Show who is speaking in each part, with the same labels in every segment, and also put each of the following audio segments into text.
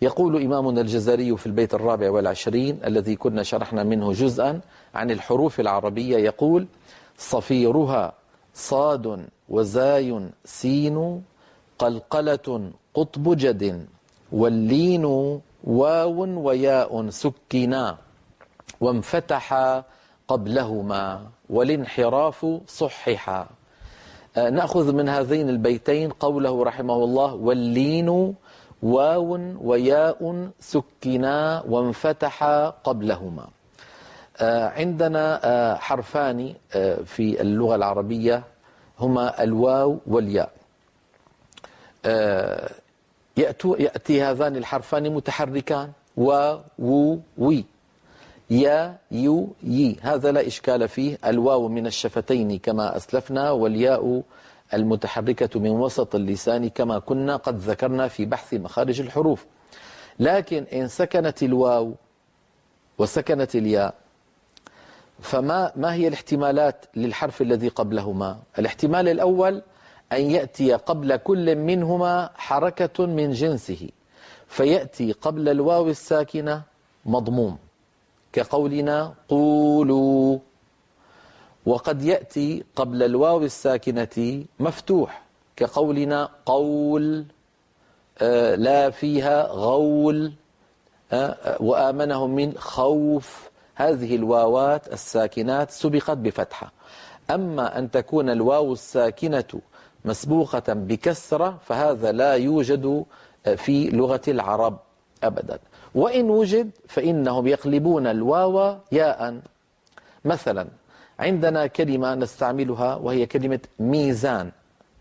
Speaker 1: يقول إمامنا الجزري في البيت 24 الذي كنا شرحنا منه جزءا عن الحروف العربية، يقول: صفيرها صاد وزاي سين، قلقلة قطب جد، واللين واو وياء سكنا، وانفتح قبلهما، والانحراف صححا. نأخذ من هذين البيتين قوله رحمه الله: واللين واو وياء سكنا وانفتح قبلهما. عندنا حرفان في اللغة العربية هما الواو والياء. يأتي هذان الحرفان متحركان: و و وي، يا يو يي، هذا لا إشكال فيه. الواو من الشفتين كما أسلفنا، والياء المتحركة من وسط اللسان كما كنا قد ذكرنا في بحث مخارج الحروف. لكن إن سكنت الواو وسكنت الياء، ما هي الاحتمالات للحرف الذي قبلهما؟ الاحتمال الأول أن يأتي قبل كل منهما حركة من جنسه، فيأتي قبل الواو الساكنة مضموم كقولنا قولوا، وقد يأتي قبل الواو الساكنة مفتوح كقولنا قول، لا فيها غول، وآمنهم من خوف. هذه الواوات الساكنات سبقت بفتحة. أما أن تكون الواو الساكنة مسبوقة بكسرة فهذا لا يوجد في لغة العرب أبدا، وإن وجد فإنهم يقلبون الواو ياء. مثلا عندنا كلمة نستعملها وهي كلمة ميزان.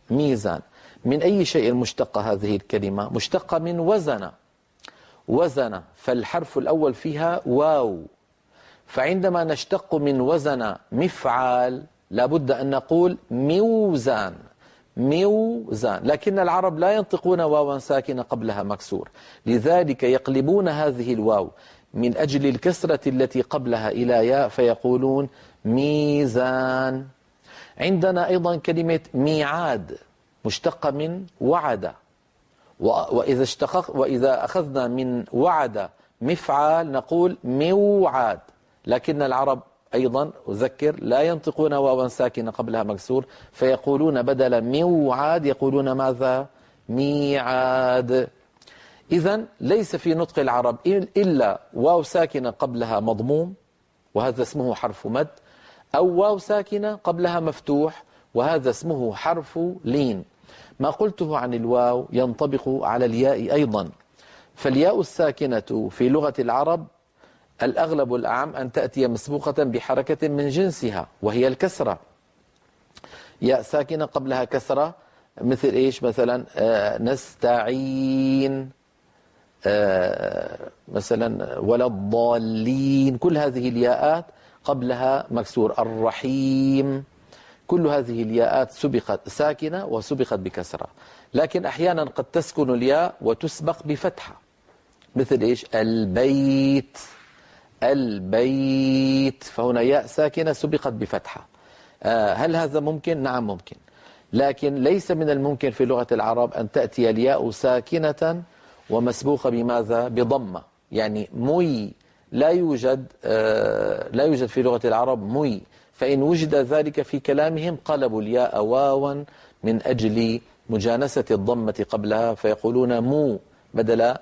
Speaker 1: ميزان من أي شيء مشتقة هذه الكلمة؟ مشتقة من وزن. وزن، فالحرف الأول فيها واو، فعندما نشتق من وزن مفعال لابد أن نقول ميوزان. ميوزان، لكن العرب لا ينطقون واوا ساكنة قبلها مكسور، لذلك يقلبون هذه الواو من أجل الكسرة التي قبلها إلى ياء فيقولون ميزان. عندنا أيضا كلمة ميعاد مشتقة من وعد، وإذا أخذنا من وعد مفعال نقول موعاد، لكن العرب أيضا أذكر لا ينطقون واوا ساكنة قبلها مكسور، فيقولون بدل موعاد يقولون ماذا؟ ميعاد. إذن ليس في نطق العرب إلا واو ساكنة قبلها مضموم وهذا اسمه حرف مد، أو واو ساكنة قبلها مفتوح وهذا اسمه حرف لين. ما قلته عن الواو ينطبق على الياء أيضا، فالياء الساكنة في لغة العرب الأغلب الأعم أن تأتي مسبوقة بحركة من جنسها وهي الكسرة. ياء ساكنة قبلها كسرة مثل إيش؟ مثلا نستعين، مثلا ولا الضالين، كل هذه الياءات قبلها مكسور. الرحيم، كل هذه الياءات سبقت ساكنة وسبقت بكسرة. لكن أحيانا قد تسكن الياء وتسبق بفتحة مثل إيش؟ البيت. البيت، فهنا ياء ساكنة سبقت بفتحة. هل هذا ممكن؟ نعم ممكن، لكن ليس من الممكن في لغة العرب أن تأتي الياء ساكنة ومسبوقة بماذا؟ بضمة. يعني مي لا يوجد في لغة العرب مي، فإن وجد ذلك في كلامهم قلبوا الياء واوا من أجل مجانسة الضمة قبلها فيقولون مو بدل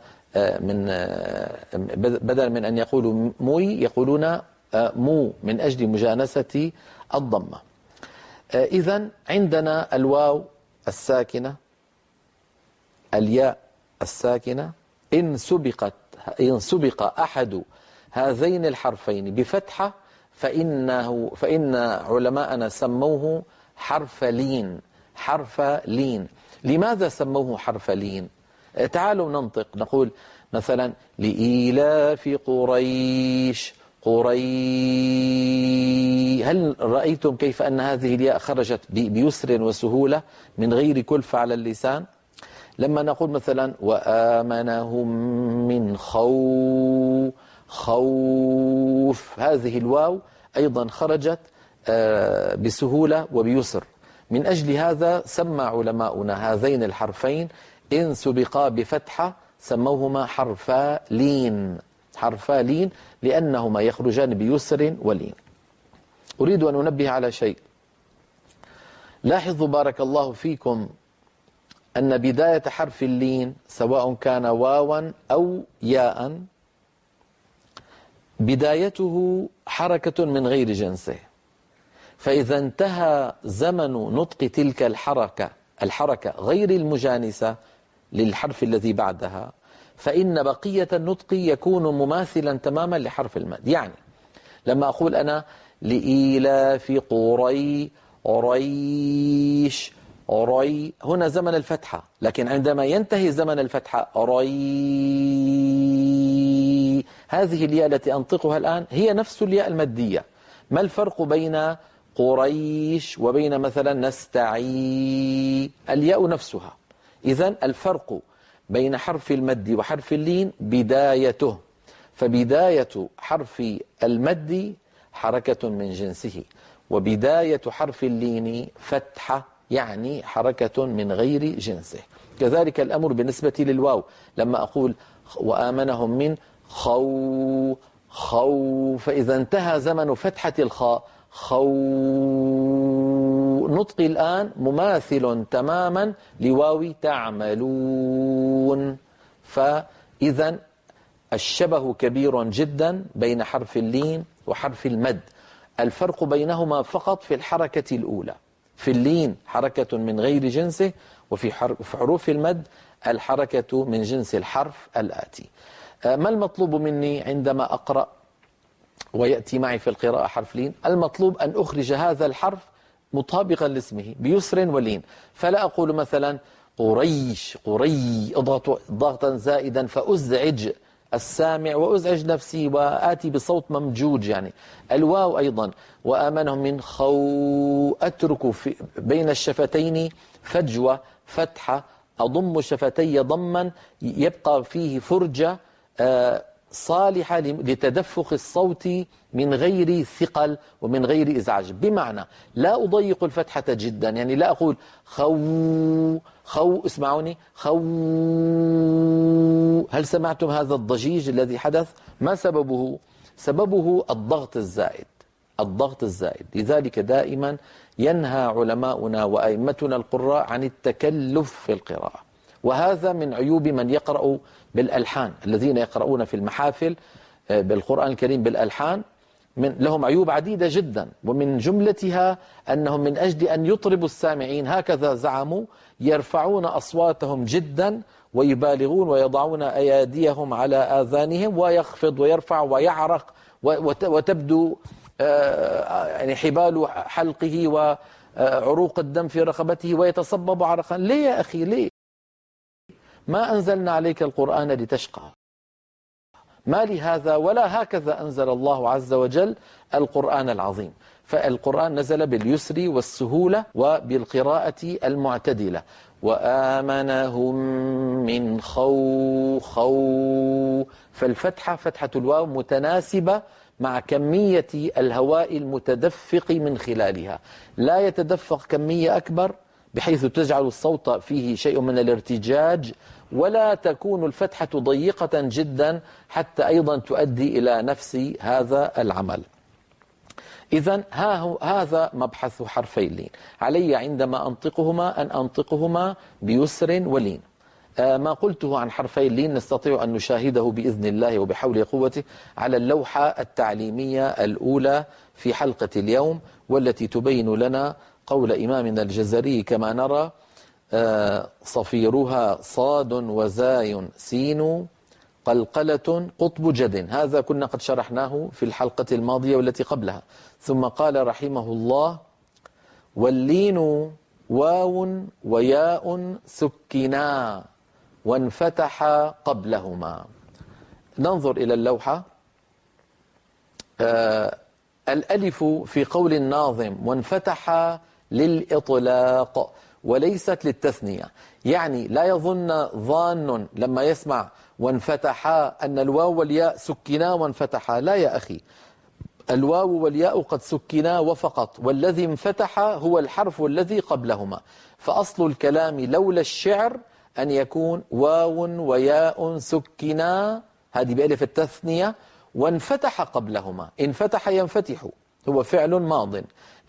Speaker 1: من أن يقولوا موي يقولون مو من أجل مجانسة الضمة. إذن عندنا الواو الساكنة، الياء الساكنة، إن سبق أحد هذين الحرفين بفتحة فإن علماءنا سموه حرف لين. حرف لين. لماذا سموه حرف لين؟ تعالوا ننطق، نقول مثلا لإيلاف قريش. هل رأيتم كيف أن هذه الياء خرجت بيسر وسهولة من غير كلفة على اللسان؟ لما نقول مثلا وآمنهم من خوف، هذه الواو أيضا خرجت بسهولة وبيسر. من أجل هذا سمى علماؤنا هذين الحرفين إن سبقا بفتحة سموهما حرفا لين. حرفا لين لأنهما يخرجان بيسر ولين. أريد أن أنبه على شيء. لاحظوا بارك الله فيكم أن بداية حرف اللين سواء كان واوا أو ياء بدايته حركة من غير جنسه، فإذا انتهى زمن نطق تلك الحركة غير المجانسة للحرف الذي بعدها، فإن بقية النطق يكون مماثلا تماما لحرف المد. يعني لما أقول أنا لإيلاف قريش هنا زمن الفتحة، لكن عندما ينتهي زمن الفتحة هذه الياء التي أنطقها الآن هي نفس الياء المادية. ما الفرق بين قريش وبين مثلا نستعي؟ الياء نفسها. إذن الفرق بين حرف المد وحرف اللين بدايته، فبداية حرف المد حركة من جنسه، وبداية حرف اللين فتحة يعني حركة من غير جنسه. كذلك الأمر بالنسبة للواو. لما أقول وآمنهم من خو فإذا انتهى زمن فتحة الخاء نطقي الآن مماثل تماما لواو تعملون. فإذا الشبه كبير جدا بين حرف اللين وحرف المد. الفرق بينهما فقط في الحركة الأولى. في اللين حركة من غير جنسه، وفي حروف المد الحركة من جنس الحرف الآتي. ما المطلوب مني عندما أقرأ ويأتي معي في القراءة حرف لين؟ المطلوب أن أخرج هذا الحرف مطابقا لاسمه بيسر ولين. فلا أقول مثلا قريش أضغط ضغطا زائدا فأزعج السامع وأزعج نفسي وآتي بصوت ممجوج. يعني الواو أيضا وآمنهم من أترك بين الشفتين فجوة فتحة، أضم شفتي ضما يبقى فيه فرجة صالحة لتدفق الصوت من غير ثقل ومن غير إزعاج. بمعنى لا أضيق الفتحة جدا، يعني لا أقول اسمعوني هل سمعتم هذا الضجيج الذي حدث؟ ما سببه؟ سببه الضغط الزائد. لذلك دائما ينهى علماؤنا وأئمتنا القراء عن التكلف في القراءة، وهذا من عيوب من يقرأ بالألحان. الذين يقرؤون في المحافل بالقرآن الكريم بالألحان لهم عيوب عديدة جدا، ومن جملتها أنهم من أجل أن يطربوا السامعين هكذا زعموا يرفعون أصواتهم جدا ويبالغون ويضعون أياديهم على آذانهم ويخفض ويرفع ويعرق وتبدو يعني حبال حلقه وعروق الدم في رقبته ويتصبب عرقا. ليه يا أخي ليه؟ ما أنزلنا عليك القرآن لتشقى. ما لهذا ولا هكذا أنزل الله عز وجل القرآن العظيم. فالقرآن نزل باليسر والسهولة وبالقراءة المعتدلة. وآمنهم من خو فالفتحة فتحة الواو متناسبة مع كمية الهواء المتدفق من خلالها، لا يتدفق كمية أكبر بحيث تجعل الصوت فيه شيء من الارتجاج، ولا تكون الفتحة ضيقة جدا حتى أيضا تؤدي إلى نفس هذا العمل. إذن هذا مبحث حرفي اللين. علي عندما أنطقهما أن أنطقهما بيسر ولين. ما قلته عن حرفي اللين نستطيع أن نشاهده بإذن الله وبحول قوته على اللوحة التعليمية الأولى في حلقة اليوم، والتي تبين لنا قول إمامنا الجزري كما نرى: صفيرها صاد وزاي سين قلقلة قطب جد. هذا كنا قد شرحناه في الحلقة الماضية والتي قبلها. ثم قال رحمه الله: واللين واو وياء سكنا وانفتح قبلهما. ننظر إلى اللوحة. الألف في قول الناظم وانفتح للإطلاق وليست للتثنية. يعني لا يظن ظان لما يسمع وانفتحا أن الواو والياء سكنا وانفتحا. لا يا أخي، الواو والياء قد سكنا وفقط، والذي انفتح هو الحرف الذي قبلهما. فأصل الكلام لولا الشعر أن يكون واو وياء سكنا، هذه بألف التثنية، وانفتح قبلهما. انفتح ينفتح هو فعل ماض،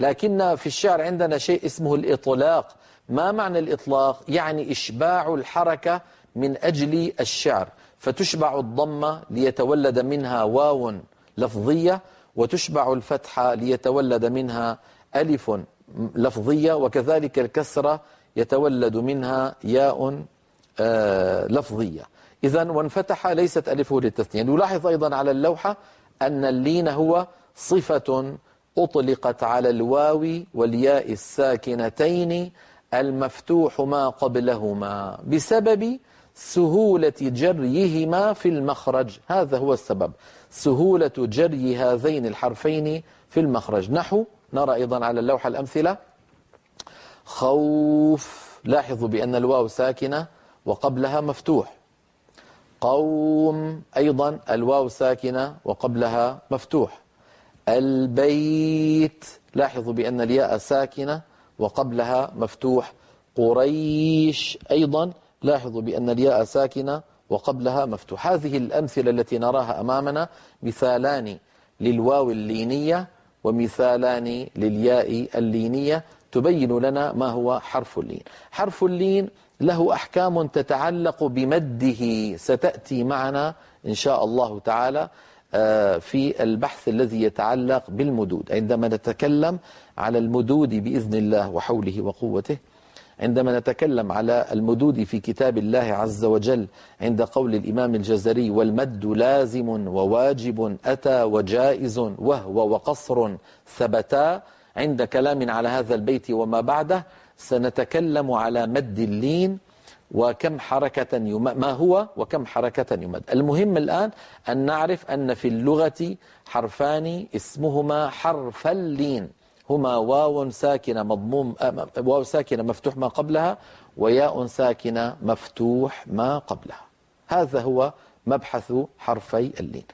Speaker 1: لكن في الشعر عندنا شيء اسمه الإطلاق. ما معنى الإطلاق؟ يعني إشباع الحركة من أجل الشعر، فتشبع الضمة ليتولد منها واو لفظية، وتشبع الفتحة ليتولد منها ألف لفظية، وكذلك الكسرة يتولد منها ياء لفظية. إذن وانفتح ليست ألفه للتثنية. نلاحظ أيضا على اللوحة أن اللين هو صفة أطلقت على الواو والياء الساكنتين المفتوح ما قبلهما بسبب سهولة جريهما في المخرج. هذا هو السبب، سهولة جري هذين الحرفين في المخرج. نحو نرى أيضا على اللوحة الأمثلة: خوف، لاحظوا بأن الواو ساكنة وقبلها مفتوح. قوم أيضا الواو ساكنة وقبلها مفتوح. البيت، لاحظوا بأن الياء ساكنة وقبلها مفتوح. قريش أيضا لاحظوا بأن الياء ساكنة وقبلها مفتوح. هذه الأمثلة التي نراها أمامنا مثالان للواو اللينية ومثالان للياء اللينية، تبين لنا ما هو حرف اللين. حرف اللين له أحكام تتعلق بمده، ستأتي معنا إن شاء الله تعالى في البحث الذي يتعلق بالمدود، عندما نتكلم على المدود بإذن الله وحوله وقوته. عندما نتكلم على المدود في كتاب الله عز وجل عند قول الإمام الجزري: والمد لازم وواجب أتى وجائز وهو وقصر ثبتا، عند كلام على هذا البيت وما بعده سنتكلم على مد اللين وكم حركة ما هو وكم حركة يمد. المهم الآن أن نعرف أن في اللغة حرفان اسمهما حرف اللين، هما واو ساكنة مضموم، واو ساكنة مفتوح ما قبلها، وياء ساكنة مفتوح ما قبلها. هذا هو مبحث حرفي اللين.